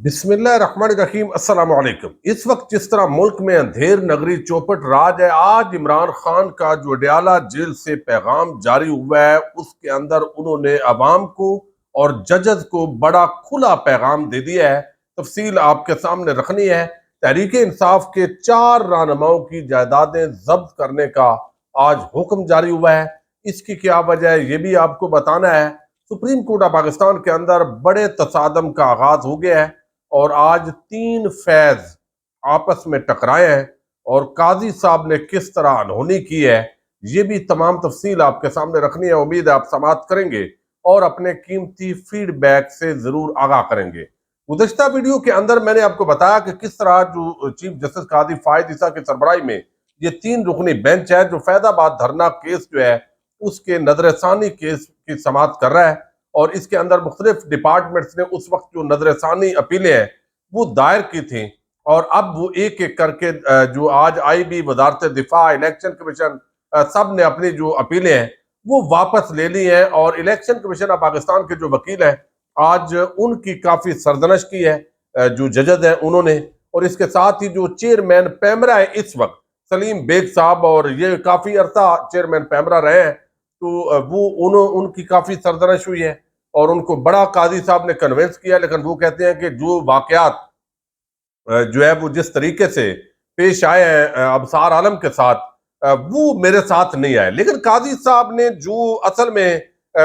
बिस्मिल्लाहिर्रहमानिर्रहीम अस्सलाम वालेकुम। इस वक्त जिस तरह मुल्क में अंधेर नगरी चौपट राज है, आज इमरान खान का जो अडयाला जेल से पैगाम जारी हुआ है उसके अंदर उन्होंने अवाम को और जजेस को बड़ा खुला पैगाम दे दिया है। तफसील आपके सामने रखनी है। तहरीक इंसाफ के 4 रहनुमाओं की जायदादें जब्त करने का आज हुक्म जारी हुआ है। इसकी क्या वजह है ये भी आपको बताना है। सुप्रीम कोर्ट ऑफ पाकिस्तान के अंदर बड़े तसादम का आगाज हो गया है और आज 3 फैज आपस में टकराए हैं और काजी साहब ने किस तरह अनहोनी की है ये भी तमाम तफसील आपके सामने रखनी है। उम्मीद है आप समाअत करेंगे और अपने कीमती फीडबैक से जरूर आगाह करेंगे। गुज़श्ता वीडियो के अंदर मैंने आपको बताया कि किस तरह जो चीफ जस्टिस कादी फायद ईसा की सरबराही में ये 3 रुकनी बेंच है जो फैजाबाद धरना केस जो है उसके नजरसानी केस की समाअत कर रहा है और इसके अंदर मुख्तलिफ डिपार्टमेंट्स ने उस वक्त जो नजरसानी अपीलें हैं वो दायर की थी और अब वो एक एक करके जो आज IB, वजारत दिफा, इलेक्शन कमीशन सब ने अपनी जो अपीलें हैं वो वापस ले ली हैं और इलेक्शन कमीशन ऑफ पाकिस्तान के जो वकील हैं आज उनकी काफी सरदनश की है जो जजेस हैं उन्होंने। और इसके साथ ही जो चेयरमैन पैमरा है इस वक्त सलीम बेग साहब, और ये काफी अरसा चेयरमैन पैमरा रहे हैं, तो वो उनकी काफी सरदनश हुई है और उनको बड़ा काजी साहब ने कन्विंस किया। लेकिन वो कहते हैं कि जो वाकयात जो है वो जिस तरीके से पेश आए हैं अबसार आलम के साथ वो मेरे साथ नहीं आए। लेकिन काजी साहब ने जो असल में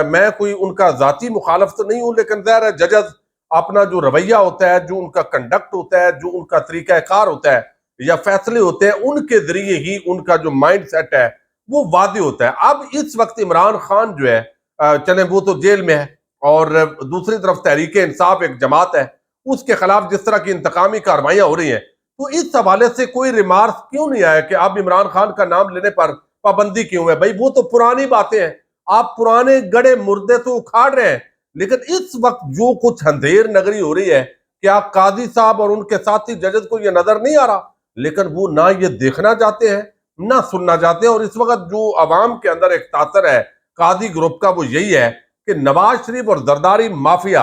मैं कोई उनका जाती मुखालफ तो नहीं हूं, लेकिन ज़ाहिर है जजेस अपना जो रवैया होता है, जो उनका कंडक्ट होता है, जो उनका तरीका कार होता है या फैसले होते हैं, उनके जरिए ही उनका जो माइंड सेट है वो वादे होता है। अब इस वक्त इमरान खान जो है चले वो तो जेल में है और दूसरी तरफ तहरीक इंसाफ एक जमात है, उसके खिलाफ जिस तरह की इंतकामी कार्रवाइयां हो रही हैं, तो इस हवाले से कोई रिमार्क क्यों नहीं आया कि अब इमरान खान का नाम लेने पर पाबंदी क्यों है? भाई वो तो पुरानी बातें हैं, आप पुराने गड़े मुर्दे तो उखाड़ रहे हैं। लेकिन इस वक्त जो कुछ अंधेर नगरी हो रही है, क्या काजी साहब और उनके साथी जजेस को यह नजर नहीं आ रहा? लेकिन वो ना ये देखना चाहते हैं ना सुनना चाहते हैं। और इस वक्त जो अवाम के अंदर एक तासर है काजी ग्रुप का वो यही है कि नवाज शरीफ और जरदारी माफिया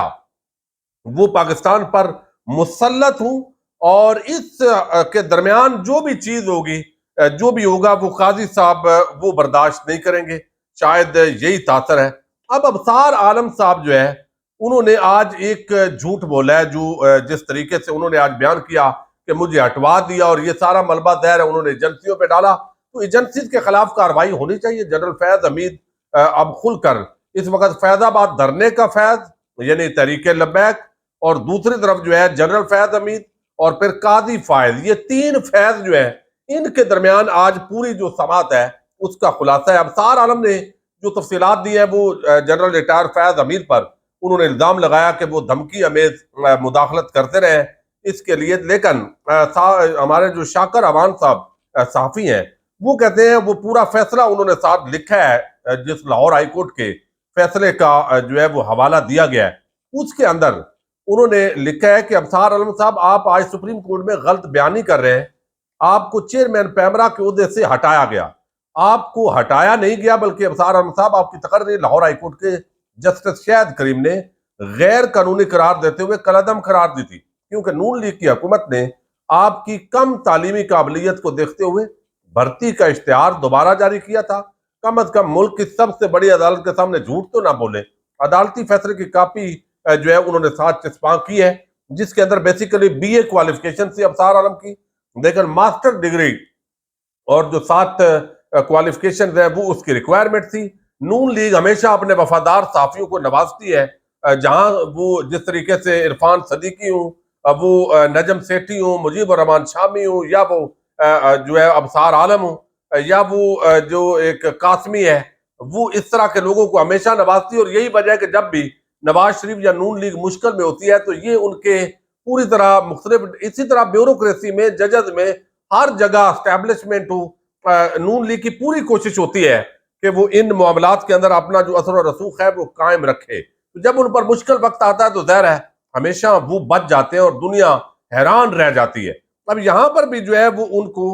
वो पाकिस्तान पर मुसल्लत हूं और इस के दरमियान जो भी चीज होगी जो भी होगा वो काजी साहब वो बर्दाश्त नहीं करेंगे। शायद यही तासर है। अब अबसार आलम साहब जो है उन्होंने आज एक झूठ बोला है, जो जिस तरीके से उन्होंने आज बयान किया कि मुझे हटवा दिया और ये सारा मलबा ज़ाहिर है उन्होंने एजेंसियों पे डाला, तो एजेंसी के खिलाफ कार्रवाई होनी चाहिए। जनरल फैज हमीद अब खुलकर इस वक्त फैजाबाद धरने का फैज यानी तहरीक लब्बैक और दूसरी तरफ जो है जनरल फैज हमीद और फिर काजी फायज, ये 3 फैज जो है इनके दरमियान आज पूरी जो समात है उसका खुलासा है। अबसार आलम ने जो तफसीलात दी है वो जनरल रिटायर फैज हमीद पर उन्होंने इल्जाम लगाया कि वो धमकी अमेज मुदाखलत करते रहे इसके लिए। लेकिन हमारे जो शाकर अवान साहब सहाफी हैं वो कहते हैं वो पूरा फैसला उन्होंने साथ लिखा है जिस लाहौर हाईकोर्ट के फैसले का जो है वो हवाला दिया गया है, उसके अंदर उन्होंने लिखा है कि अबसार आलम साहब आप आज सुप्रीम कोर्ट में गलत बयानी कर रहे हैं। आपको चेयरमैन पैमरा के ओहदे से हटाया गया, आपको हटाया नहीं गया बल्कि अबसार आलम साहब आपकी तकरीर लाहौर हाईकोर्ट के जस्टिस शाहिद करीम ने गैर कानूनी करार देते हुए कलअदम करार दी थी, क्योंकि नून लीग की हुकूमत ने आपकी कम तालीमी काबिलियत को देखते हुए भर्ती का इश्तिहार दोबारा जारी किया था। कम अज कम मुल्क की सबसे बड़ी अदालत के सामने झूठ तो ना बोले। अदालती फैसले की कापी जो है उन्होंने साथ चिस्पा की है जिसके अंदर बेसिकली BA क्वालिफिकेशन थी अबसार आलम की, लेकिन मास्टर डिग्री और जो 7 क्वालिफिकेशन है वो उसकी रिक्वायरमेंट थी। नून लीग हमेशा अपने वफादार साफियों को नवाजती है, जहां वो जिस तरीके से इरफान सदीकी हूँ, वो नजम सेठी हूँ, मुजीबुर रहमान शामी हूँ, या वो जो है अबसार आलम हूँ, या वो जो एक कासमी है, वो इस तरह के लोगों को हमेशा नवाजती है। और यही वजह है कि जब भी नवाज शरीफ या नून लीग मुश्किल में होती है तो ये उनके पूरी तरह मुख्तलिफ, इसी तरह ब्यूरोक्रेसी में जजेस में हर जगह स्टैब्लिशमेंट हो, नून लीग की पूरी कोशिश होती है कि वो इन मामलात के अंदर अपना जो असर और रसूख है वो कायम रखे। तो जब उन पर मुश्किल वक्त आता है तो ज़ाहिर है हमेशा वो बच जाते हैं और दुनिया हैरान रह जाती है। अब यहाँ पर भी जो है वो उनको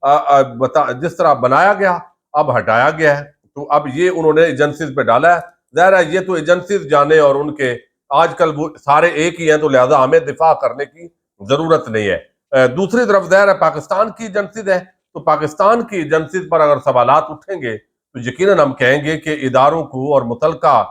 जिस तरह बनाया गया अब हटाया गया है, तो अब ये उन्होंने एजेंसीज पे डाला है। ज़ाहिर है ये तो एजेंसीज जाने और उनके آج کل وہ سارے ایک ہی ہیں، تو لہذا ہمیں دفاع کرنے کی ضرورت نہیں ہے۔ دوسری طرف ظاہر ہے پاکستان کی جنسد ہے، تو پاکستان کی جنسد پر اگر سوالات اٹھیں گے تو یقیناً ہم کہیں گے کہ اداروں کو اور متعلقہ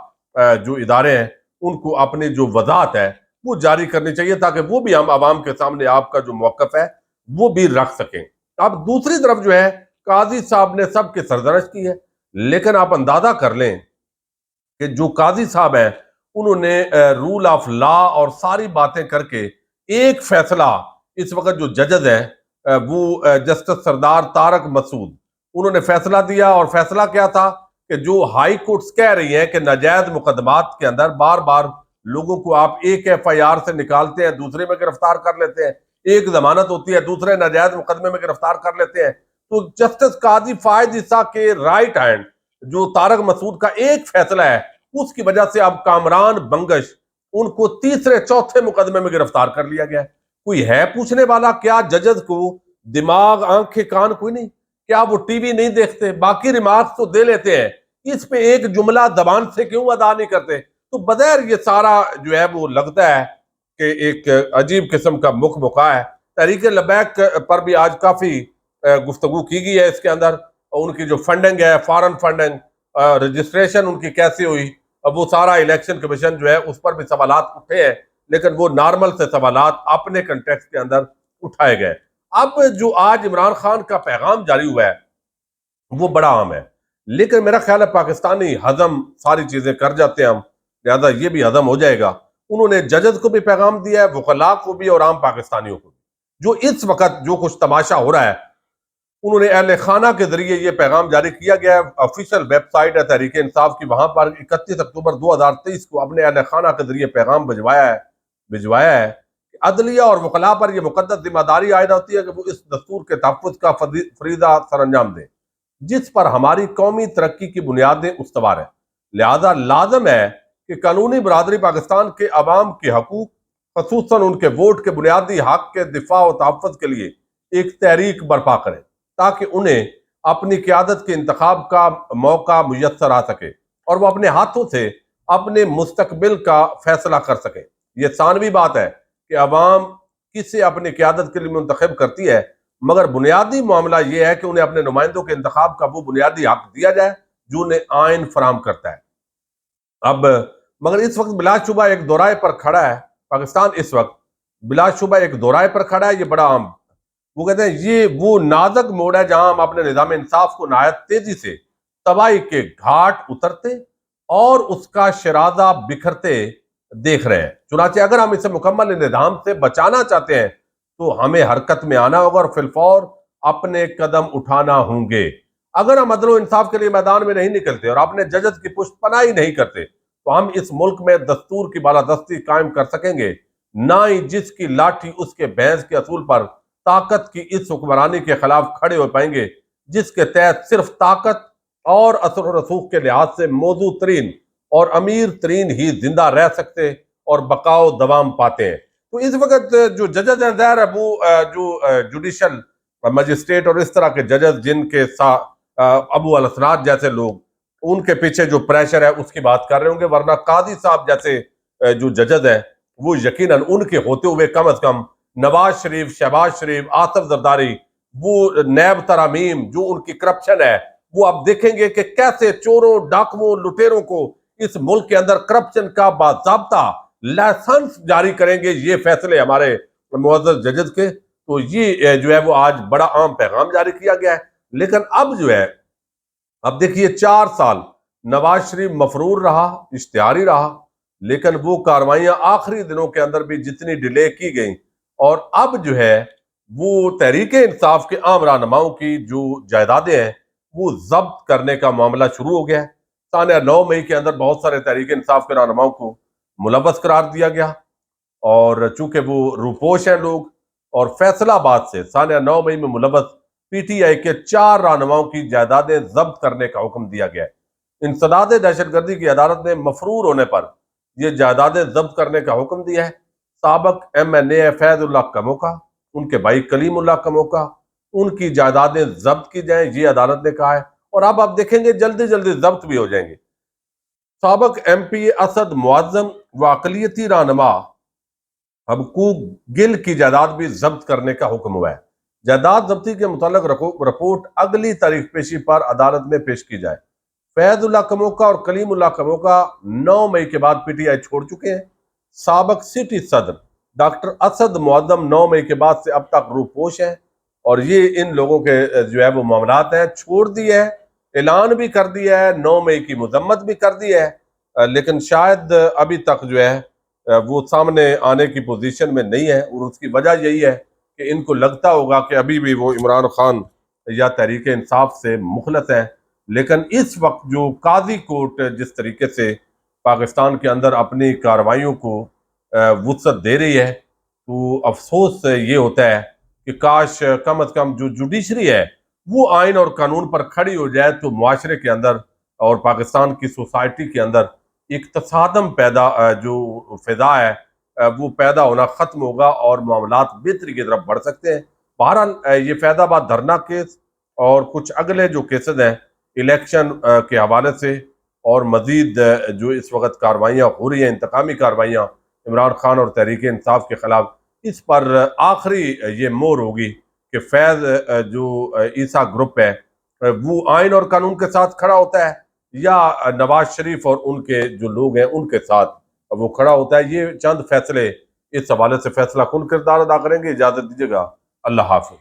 جو ادارے ہیں ان کو اپنی جو وضاحت ہے وہ جاری کرنی چاہیے، تاکہ وہ بھی ہم عوام کے سامنے آپ کا جو موقف ہے وہ بھی رکھ سکیں۔ اب دوسری طرف جو ہے قاضی صاحب نے سب کی سرزنش کی ہے، لیکن آپ اندازہ کر لیں کہ جو قاضی صاحب ہیں انہوں نے رول آف لا اور ساری باتیں کر کے ایک فیصلہ، اس وقت جو ججز ہیں وہ جسٹس سردار طارق مسعود، انہوں نے فیصلہ دیا، اور فیصلہ کیا تھا کہ جو ہائی کورٹس کہہ رہی ہیں کہ ناجائز مقدمات کے اندر بار بار لوگوں کو آپ ایک ایف آئی آر سے نکالتے ہیں، دوسرے میں گرفتار کر لیتے ہیں، ایک ضمانت ہوتی ہے، دوسرے ناجائز مقدمے میں گرفتار کر لیتے ہیں، تو جسٹس قاضی فائز عیسیٰ کے رائٹ ہینڈ جو طارق مسعود کا ایک فیصلہ ہے، اس کی وجہ سے اب کامران بنگش ان کو تیسرے چوتھے مقدمے میں گرفتار کر لیا گیا ہے۔ کوئی ہے پوچھنے والا؟ کیا ججز کو دماغ، آنکھیں، کان کوئی نہیں؟ کیا وہ ٹی وی نہیں دیکھتے؟ باقی ریمارکس تو دے لیتے ہیں، اس پہ ایک جملہ زبان سے کیوں ادا نہیں کرتے؟ تو بظاہر یہ سارا جو ہے وہ لگتا ہے کہ ایک عجیب قسم کا مکھ مکا ہے۔ تحریک لبیک پر بھی آج کافی گفتگو کی گئی ہے اس کے اندر، ان کی جو فنڈنگ ہے، فارن فنڈنگ، رجسٹریشن ان کی کیسے ہوئی، اب وہ سارا الیکشن کمیشن جو ہے اس پر بھی سوالات اٹھے ہیں، لیکن وہ نارمل سے سوالات اپنے کنٹیکسٹ کے اندر اٹھائے گئے۔ اب جو آج عمران خان کا پیغام جاری ہوا ہے وہ بڑا عام ہے، لیکن میرا خیال ہے پاکستانی ہضم ساری چیزیں کر جاتے ہیں ہم، لہذا یہ بھی ہضم ہو جائے گا۔ انہوں نے ججز کو بھی پیغام دیا ہے، وکلاء کو بھی اور عام پاکستانیوں کو بھی۔ جو اس وقت جو کچھ تماشا ہو رہا ہے، انہوں نے اہل خانہ کے ذریعے یہ پیغام جاری کیا گیا ہے، آفیشیل ویب سائٹ ہے تحریک انصاف کی، وہاں پر 31 اکتوبر 2023 کو اپنے اہل خانہ کے ذریعے پیغام بھجوایا ہے کہ عدلیہ اور وکلاء پر یہ مقدس ذمہ داری عائد ہوتی ہے کہ وہ اس دستور کے تحفظ کا فریضہ سر انجام دیں جس پر ہماری قومی ترقی کی بنیادیں استوار ہیں۔ لہذا لازم ہے کہ قانونی برادری پاکستان کے عوام کے حقوق، خصوصاً ان کے ووٹ کے بنیادی حق کے دفاع و تحفظ کے لیے ایک تحریک برپا کریں، تاکہ انہیں اپنی قیادت کے انتخاب کا موقع میسر آ سکے اور وہ اپنے ہاتھوں سے اپنے مستقبل کا فیصلہ کر سکیں۔ یہ ثانوی بات ہے کہ عوام کسے اپنی قیادت کے لیے منتخب کرتی ہے، مگر بنیادی معاملہ یہ ہے کہ انہیں اپنے نمائندوں کے انتخاب کا وہ بنیادی حق دیا جائے جو انہیں آئین فراہم کرتا ہے۔ اب مگر اس وقت بلا شبہ ایک دورائے پر کھڑا ہے پاکستان، اس وقت بلا شبہ ایک دورائے پر کھڑا ہے، یہ بڑا عام، وہ کہتے ہیں یہ وہ نازک موڑ ہے جہاں ہم اپنے نظام انصاف کو نہایت تیزی سے تباہی کے گھاٹ اترتے اور اس کا شرازہ بکھرتے دیکھ رہے ہیں۔ چنانچہ اگر ہم اسے مکمل نظام سے بچانا چاہتے ہیں تو ہمیں حرکت میں آنا ہوگا اور فی الفور اپنے قدم اٹھانا ہوں گے۔ اگر ہم عدل و انصاف کے لیے میدان میں نہیں نکلتے اور اپنے ججز کی پشت پناہی نہیں کرتے تو ہم اس ملک میں دستور کی بالادستی قائم کر سکیں گے، نہ ہی جس کی لاٹھی اس کے بھینس کے اصول پر طاقت کی اس حکمرانی کے خلاف کھڑے ہو پائیں گے جس کے تحت صرف طاقت اور اثر و رسوخ کے لحاظ سے موضوع ترین اور امیر ترین ہی زندہ رہ سکتے اور بقا و دوام پاتے ہیں۔ تو اس وقت جو ججز ہیں ظاہر ہے وہ جو جوڈیشل مجسٹریٹ اور اس طرح کے ججز جن کے ابو الاسرات جیسے لوگ، ان کے پیچھے جو پریشر ہے اس کی بات کر رہے ہوں گے، ورنہ قاضی صاحب جیسے جو ججز ہیں وہ یقیناً ان کے ہوتے ہوئے کم از کم نواز شریف، شہباز شریف، آصف زرداری، وہ نیب ترامیم جو ان کی کرپشن ہے، وہ آپ دیکھیں گے کہ کیسے چوروں، ڈاکوؤں، لٹیروں کو اس ملک کے اندر کرپشن کا باضابطہ لائسنس جاری کریں گے۔ یہ فیصلے ہمارے معزز ججز کے، تو یہ جو ہے وہ آج بڑا عام پیغام جاری کیا گیا ہے۔ لیکن اب جو ہے، اب دیکھیے 4 سال نواز شریف مفرور رہا، اشتہاری رہا، لیکن وہ کاروائیاں آخری دنوں کے اندر بھی جتنی ڈیلے کی گئیں، اور اب جو ہے وہ تحریک انصاف کے عام رہنماؤں کی جو جائیدادیں ہیں وہ ضبط کرنے کا معاملہ شروع ہو گیا ہے۔ سانحہ 9 مئی کے اندر بہت سارے تحریک انصاف کے رہنماؤں کو ملوث قرار دیا گیا، اور چونکہ وہ روپوش ہیں لوگ، اور فیصلہ آباد سے سانحہ 9 مئی میں ملوث پی ٹی آئی کے 4 رہنماؤں کی جائیدادیں ضبط کرنے کا حکم دیا گیا ہے۔ انسداد دہشت گردی کی عدالت نے مفرور ہونے پر یہ جائیدادیں ضبط کرنے کا حکم دیا ہے۔ سابق ایم این اے فیض اللہ کموکا، ان کے بھائی کلیم اللہ کموکا، ان کی جائیدادیں ضبط کی جائیں، یہ عدالت نے کہا ہے، اور اب آپ دیکھیں گے جلدی جلدی ضبط بھی ہو جائیں گے۔ سابق ایم پی اسد معظم व अकलियती रहनुमा हबकूक गिल की जायदाद भी जब्त करने का हुक्म हुआ है। जायदाद जब्ती के मुतालिक रिपोर्ट अगली तारीख पेशी पर अदालत में पेश की जाए। फैजुल्लाह कमोका और कलीमुल्लाह कमोका 9 मई के बाद पीटीआई छोड़ चुके हैं। साबिक सिटी सदर डॉक्टर असद मुअद्दम 9 मई के बाद से अब तक रूपोश हैं और ये इन लोगों के जो है वो मामलात हैं, छोड़ दिए है, ऐलान भी कर दिया है, 9 मई की मजम्मत भी कर दी है, लेकिन शायद अभी तक जो है वो सामने आने की पोजीशन में नहीं है। और उसकी वजह यही है कि इनको लगता होगा कि अभी भी वो इमरान खान या तहरीक इंसाफ से मुखलस है। लेकिन इस वक्त जो काजी कोर्ट जिस तरीके से पाकिस्तान के अंदर अपनी कार्रवाइयों को वुसअत दे रही है, तो अफसोस ये होता है कि काश कम अज कम जो जुडिशरी है वो आइन और कानून पर खड़ी हो जाए, तो मुआशरे के अंदर और पाकिस्तान की सोसाइटी के अंदर एक तसादम पैदा जो फिजा है वो पैदा होना ख़त्म होगा और मामलात बेहतरी की तरफ बढ़ सकते हैं। बहरहाल ये फैज़ाबाद धरना केस और कुछ अगले जो केसेस हैं इलेक्शन के हवाले से और मजीद जो इस वक्त कार्रवाइयाँ हो रही हैं, इंतकामी कार्रवाइयाँ इमरान खान और तहरीक इंसाफ के खिलाफ, इस पर आखिरी ये मोहर होगी कि फैज़ जो ईसा ग्रुप है वो आइन और कानून के साथ खड़ा होता है या नवाज शरीफ और उनके जो लोग हैं उनके साथ वो खड़ा होता है। ये चंद फैसले इस हवाले से फैसला कुन किरदार अदा करेंगे। इजाजत दीजिएगा, अल्लाह हाफिज।